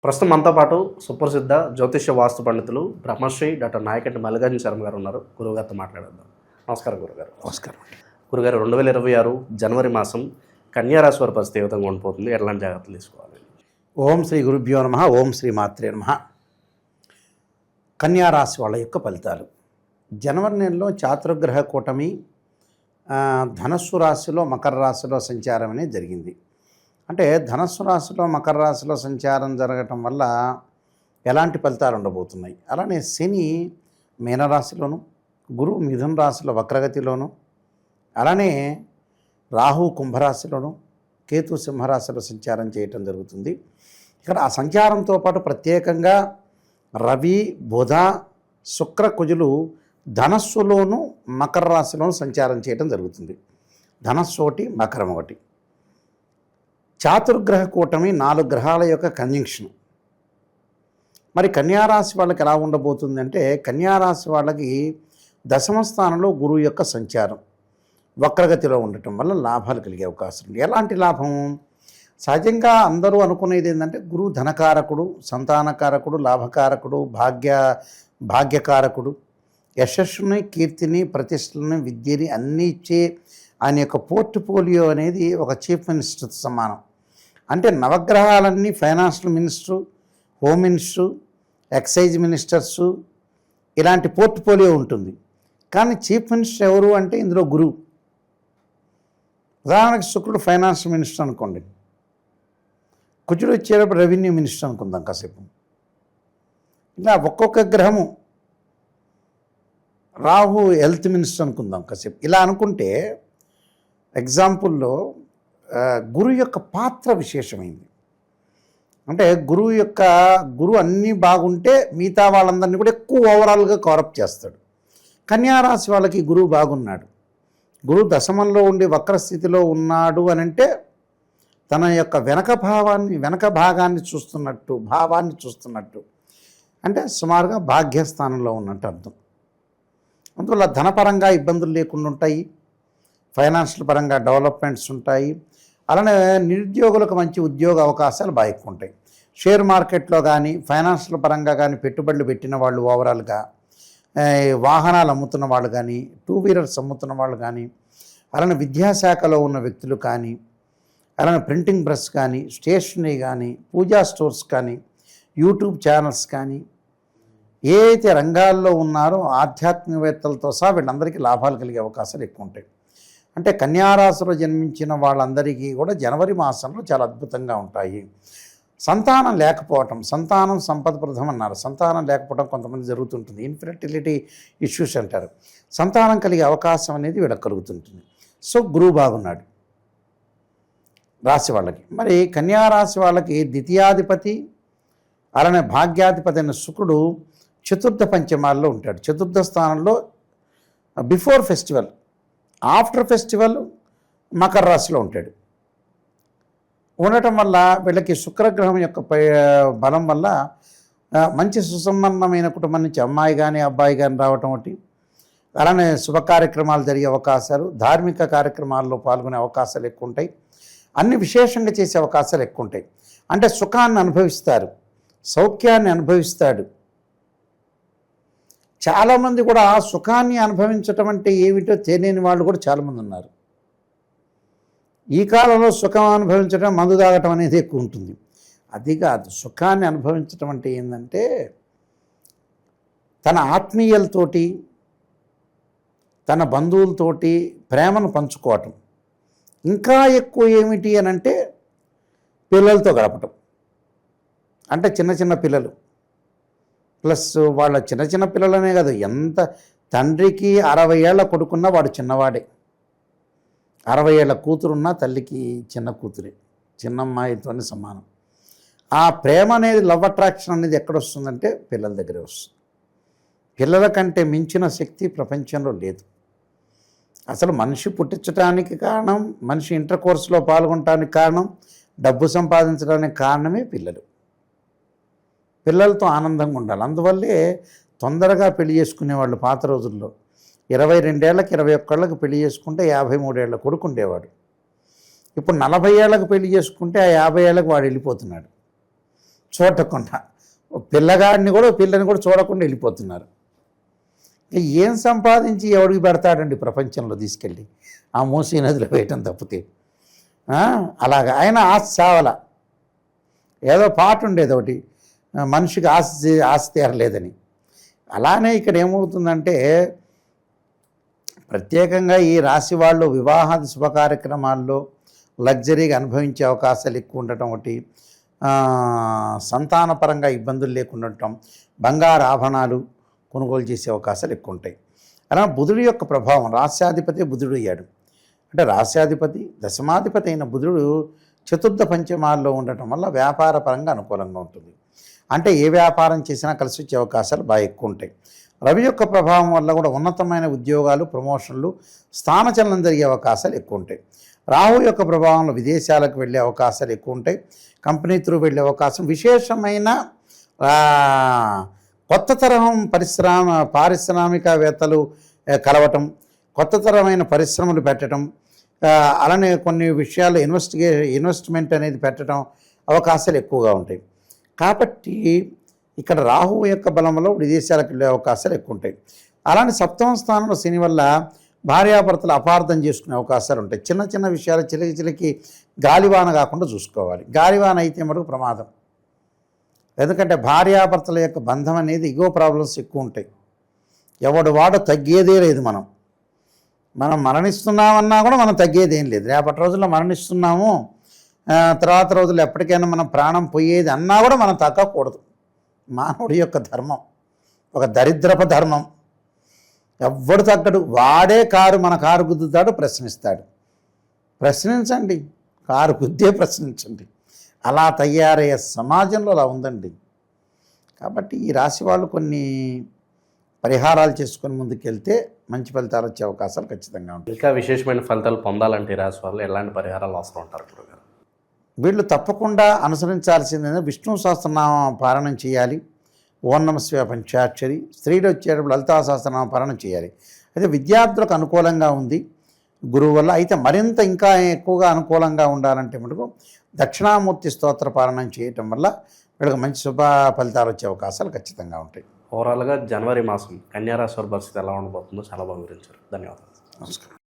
ప్రస్తుతం మనతో పాటు సుప్రసిద్ధ జ్యోతిష్య వాస్తు పండితులు బ్రహ్మశ్రీ డాక్టర్ నాయకంటి మల్లికార్జున శర్మ గారు ఉన్నారు. గురువుగారితో మాట్లాడేద్దాం. నమస్కారం గురుగారు. నమస్కారం. గురుగారు, 2026 జనవరి మాసం కన్యారాశి వారి పరిస్థితి ఏ విధంగా ఉండిపోతుంది, ఎట్లాంటి జాగ్రత్తలు తీసుకోవాలి? ఓం శ్రీ గురుభ్యో నమః. ఓం శ్రీ మాత్రే నమః. కన్యారాశి వాళ్ళ యొక్క ఫలితాలు జనవరి నెలలో చాతుర్గ్రహ కూటమి ధనస్సు రాశిలో మకర రాశిలో సంచారం అనేది జరిగింది. అంటే ధనస్సు రాశిలో మకర రాశిలో సంచారం జరగటం వల్ల ఎలాంటి ఫలితాలు ఉండబోతున్నాయి, అలానే శని మీనరాశిలోను, గురువు మిథున రాశిలో వక్రగతిలోను, అలానే రాహు కుంభరాశిలోను, కేతు సింహరాశిలో సంచారం చేయటం జరుగుతుంది. ఇక్కడ ఆ సంచారంతో పాటు ప్రత్యేకంగా రవి బుధ శుక్ర కుజులు ధనస్సులోను మకర రాశిలోను సంచారం చేయటం జరుగుతుంది. ధనస్సు ఒకటి, మకరం ఒకటి. చాతుర్గ్రహ కూటమి 4 గ్రహాల యొక్క కంజంక్షన్. మరి కన్యారాశి వాళ్ళకి ఎలా ఉండబోతుంది అంటే, కన్యారాశి వాళ్ళకి దశమ స్థానంలో గురువు యొక్క సంచారం వక్రగతిలో ఉండటం వల్ల లాభాలు కలిగే అవకాశం ఉంది. ఎలాంటి లాభం? సహజంగా అందరూ అనుకునేది ఏంటంటే, గురువు ధనకారకుడు, సంతానకారకుడు, లాభకారకుడు, భాగ్యకారకుడు, యశస్సుని, కీర్తిని, ప్రతిష్టలని, విద్యని అన్నీ ఇచ్చే ఆయన యొక్క పోర్ట్ఫోలియో అనేది ఒక చీఫ్ మినిస్టర్ సమానం. అంటే నవగ్రహాలన్నీ financial minister, home minister, excise ministers, ఇలాంటి పోర్ట్ఫోలియో ఉంటుంది. కానీ చీఫ్ మినిస్టర్ ఎవరు అంటే ఇందులో గురువు. ఉదాహరణకి శుక్రుడు ఫైనాన్షియల్ మినిస్టర్ అనుకోండి, కుజుడు వచ్చేటప్పుడు రెవెన్యూ మినిస్టర్ అనుకుందాం కాసేపు. ఇలా ఒక్కొక్క గ్రహము, రాహు హెల్త్ మినిస్టర్ అనుకుందాం కాసేపు. ఇలా అనుకుంటే ఎగ్జాంపుల్లో గురువు యొక్క పాత్ర విశేషమైంది. అంటే గురువు అన్నీ బాగుంటే మిగతా వాళ్ళందరినీ కూడా ఎక్కువ ఓవరాల్గా కవరప్ చేస్తాడు. కన్యారాశి వాళ్ళకి గురువు బాగున్నాడు, గురువు దశమంలో ఉండి వక్రస్థితిలో ఉన్నాడు అని అంటే తన యొక్క వెనక భాగాన్ని చూస్తున్నట్టు, భావాన్ని చూస్తున్నట్టు, అంటే సుమారుగా భాగ్యస్థానంలో ఉన్నట్టు అర్థం. అందువల్ల ధనపరంగా ఇబ్బందులు లేకుండా ఉంటాయి, ఫైనాన్షియల్ పరంగా డెవలప్మెంట్స్ ఉంటాయి. అలానే నిరుద్యోగులకు మంచి ఉద్యోగ అవకాశాలు బాగా ఎక్కువ ఉంటాయి. షేర్ మార్కెట్లో కానీ ఫైనాన్షియల్ పరంగా కానీ పెట్టుబడులు పెట్టిన వాళ్ళు, ఓవరాల్గా వాహనాలు అమ్ముతున్న వాళ్ళు కానీ, 2 వీలర్స్ అమ్ముతున్న వాళ్ళు కానీ, అలానే విద్యాశాఖలో ఉన్న వ్యక్తులు కానీ, అలానే ప్రింటింగ్ ప్రెస్ కానీ, స్టేషనరీ కానీ, పూజా స్టోర్స్ కానీ, యూట్యూబ్ ఛానల్స్ కానీ, ఏ అయితే రంగాల్లో ఉన్నారో ఆధ్యాత్మికవేత్తలతో సహా వీళ్ళందరికీ లాభాలు కలిగే అవకాశాలు ఎక్కువ ఉంటాయి. అంటే కన్యారాశిలో జన్మించిన వాళ్ళందరికీ కూడా జనవరి మాసంలో చాలా అద్భుతంగా ఉంటాయి. సంతానం లేకపోవటం, సంతానం సంపదప్రదం అన్నారు. సంతానం లేకపోవడం కొంతమంది జరుగుతుంటుంది, ఇన్ఫెర్టిలిటీ ఇష్యూస్ అంటారు. సంతానం కలిగే అవకాశం అనేది వీళ్ళకి కలుగుతుంటుంది. సో గురువు బాగున్నాడు రాశి వాళ్ళకి. మరి కన్యారాశి వాళ్ళకి ద్వితీయాధిపతి అలానే భాగ్యాధిపతి అయిన శుక్రుడు చతుర్థ పంచమాల్లో ఉంటాడు. చతుర్థ స్థానంలో before festival, after festival Makar రాశిలో ఉంటాడు. ఉండటం వల్ల వీళ్ళకి శుక్రగ్రహం యొక్క బలం వల్ల మంచి సుసంపన్నమైన కుటుంబం నుంచి అమ్మాయి కానీ అబ్బాయి కానీ రావటం ఒకటి, అలానే శుభ కార్యక్రమాలు జరిగే అవకాశాలు, ధార్మిక కార్యక్రమాల్లో పాల్గొనే అవకాశాలు ఎక్కువ ఉంటాయి. అన్ని విశేషంగా చేసే అవకాశాలు ఎక్కువ ఉంటాయి. అంటే సుఖాన్ని అనుభవిస్తారు, సౌఖ్యాన్ని అనుభవిస్తాడు. చాలామంది కూడా ఆ సుఖాన్ని అనుభవించటం అంటే ఏమిటో తెలియని వాళ్ళు కూడా చాలామంది ఉన్నారు. ఈ కాలంలో సుఖం అనుభవించడం, మందు తాగటం అనేది ఎక్కువ ఉంటుంది. అది కాదు, సుఖాన్ని అనుభవించటం అంటే ఏంటంటే తన ఆత్మీయులతోటి, తన బంధువులతోటి ప్రేమను పంచుకోవటం. ఇంకా ఎక్కువ ఏమిటి అని అంటే పిల్లలతో గడపటం. అంటే చిన్న పిల్లలు ప్లస్ వాళ్ళ చిన్న పిల్లలనే కాదు, ఎంత తండ్రికి 60 ఏళ్ల కొడుకున్నా వాడు చిన్నవాడే, 60 ఏళ్ల కూతురున్నా తల్లికి చిన్న కూతురే, చిన్నమ్మాయితోనే సమానం. ఆ ప్రేమ అనేది, లవ్ అట్రాక్షన్ అనేది ఎక్కడొస్తుందంటే పిల్లల దగ్గరే వస్తుంది. పిల్లల కంటే మించిన శక్తి ప్రపంచంలో లేదు. అసలు మనిషి పుట్టించడానికి కారణం, మనిషి ఇంటర్ కోర్సులో పాల్గొనడానికి కారణం, డబ్బు సంపాదించడానికి కారణమే పిల్లలు. పిల్లలతో ఆనందంగా ఉండాలి. అందువల్లే తొందరగా పెళ్లి చేసుకునేవాళ్ళు పాత రోజుల్లో. 22 ఏళ్ళకి 21 ఏళ్ళకి పెళ్లి చేసుకుంటే 53 ఏళ్ళ కొడుకు ఉండేవాడు. ఇప్పుడు 40 ఏళ్ళకు పెళ్లి చేసుకుంటే ఆ 50 ఏళ్ళకు వాడు వెళ్ళిపోతున్నాడు. చూడకుండా పిల్లని కూడా చూడకుండా వెళ్ళిపోతున్నారు. ఏం సంపాదించి ఎవడికి పెడతాడండి ప్రపంచంలో తీసుకెళ్ళి ఆ మూసీ నదిలో వేయటం తప్పితే. అలాగా ఆయన ఆశ చావల. ఏదో పాట ఉండేది ఒకటి, మనిషికి ఆశ తీరలేదని. అలానే ఇక్కడ ఏమవుతుందంటే ప్రత్యేకంగా ఈ రాశి వాళ్ళు వివాహాది శుభ కార్యక్రమాల్లో లగ్జరీగా అనుభవించే అవకాశాలు ఎక్కువ ఉండటం ఒకటి, సంతానపరంగా ఇబ్బందులు లేకుండా ఉండటం, బంగారు ఆభరణాలు కొనుగోలు చేసే అవకాశాలు ఎక్కువ ఉంటాయి. అలా బుధుడి యొక్క ప్రభావం, రాస్యాధిపతి బుధుడు అయ్యాడు అంటే రాస్యాధిపతి దశమాధిపతి అయిన బుధుడు చతుర్థ పంచమాల్లో ఉండటం వల్ల వ్యాపార పరంగా అనుకూలంగా ఉంటుంది. అంటే ఏ వ్యాపారం చేసినా కలిసి వచ్చే అవకాశాలు బాగా ఎక్కువ ఉంటాయి. రవి యొక్క ప్రభావం వల్ల కూడా ఉన్నతమైన ఉద్యోగాలు, ప్రమోషన్లు, స్థానచలనం జరిగే అవకాశాలు ఎక్కువ ఉంటాయి. రాహు యొక్క ప్రభావంలో విదేశాలకు వెళ్ళే అవకాశాలు ఎక్కువ ఉంటాయి. కంపెనీ త్రూ వెళ్ళే అవకాశం, విశేషమైన కొత్త తరహం పారిశ్రామికవేత్తలు కలవటం, కొత్త తరమైన పరిశ్రమలు పెట్టడం, అలానే కొన్ని విషయాలు ఇన్వెస్ట్మెంట్ అనేది పెట్టడం అవకాశాలు ఎక్కువగా ఉంటాయి. కాబట్టి ఇక్కడ రాహువు యొక్క బలంలో విదేశాలకు వెళ్ళే అవకాశాలు ఎక్కువ ఉంటాయి. అలానే సప్తమ స్థానంలో శని వల్ల భార్యాభర్తలు అపార్థం చేసుకునే అవకాశాలు ఉంటాయి. చిన్న చిన్న విషయాలు చిలికి గాలివాన కాకుండా చూసుకోవాలి. గాలివాన అయితే మటుకు ప్రమాదం. ఎందుకంటే భార్యాభర్తల యొక్క బంధం అనేది ఇగో ప్రాబ్లమ్స్ ఎక్కువ ఉంటాయి. వాడు తగ్గేదే లేదు. మనం మరణిస్తున్నామన్నా కూడా మనం తగ్గేదేం లేదు. రేపటి రోజుల్లో మరణిస్తున్నాము, తర్వాత రోజుల్లో ఎప్పటికైనా మనం ప్రాణం పోయేది అన్నా కూడా మనం తగ్గకూడదు. మానవుడి యొక్క ధర్మం ఒక దరిద్రపు ధర్మం. ఎవ్వడు తగ్గడు. వాడే మన కారు గుద్దుతాడు, ప్రశ్నిస్తాడు. ప్రశ్నించండి, కారు గుద్దే ప్రశ్నించండి. అలా తయారయ్యే సమాజంలో అలా ఉందండి. కాబట్టి ఈ రాశి వాళ్ళు కొన్ని పరిహారాలు చేసుకొని ముందుకెళ్తే మంచి ఫలితాలు వచ్చే అవకాశాలు ఖచ్చితంగా ఉంటాయి. ఇంకా విశేషమైన ఫలితాలు పొందాలంటే ఈ రాశి వాళ్ళు ఎలాంటి పరిహారాలు అవసరం ఉంటారు గురుగారు? వీళ్ళు తప్పకుండా అనుసరించాల్సిందే విష్ణు సహస్రనామ పారాయణం చేయాలి. ఓం నమః శివాయ పంచాక్షరి. స్త్రీలు వచ్చేటప్పుడు లలితా సహస్రనామ పారాయణం చేయాలి. అయితే విద్యార్థులకు అనుకూలంగా ఉంది గురువు వల్ల. అయితే మరింత ఇంకా ఎక్కువగా అనుకూలంగా ఉండాలంటే మటుకు దక్షిణామూర్తి స్తోత్ర పారాయణం చేయటం వల్ల వీళ్ళకి మంచి శుభ ఫలితాలు వచ్చే అవకాశాలు ఖచ్చితంగా ఉంటాయి. ఓవరాల్గా జనవరి మాసం కన్యా రాశి వారి పరిస్థితి ఎలా ఉండబోతుందో చాలా బాగా వివరించారు. ధన్యవాదాలు. నమస్కారం.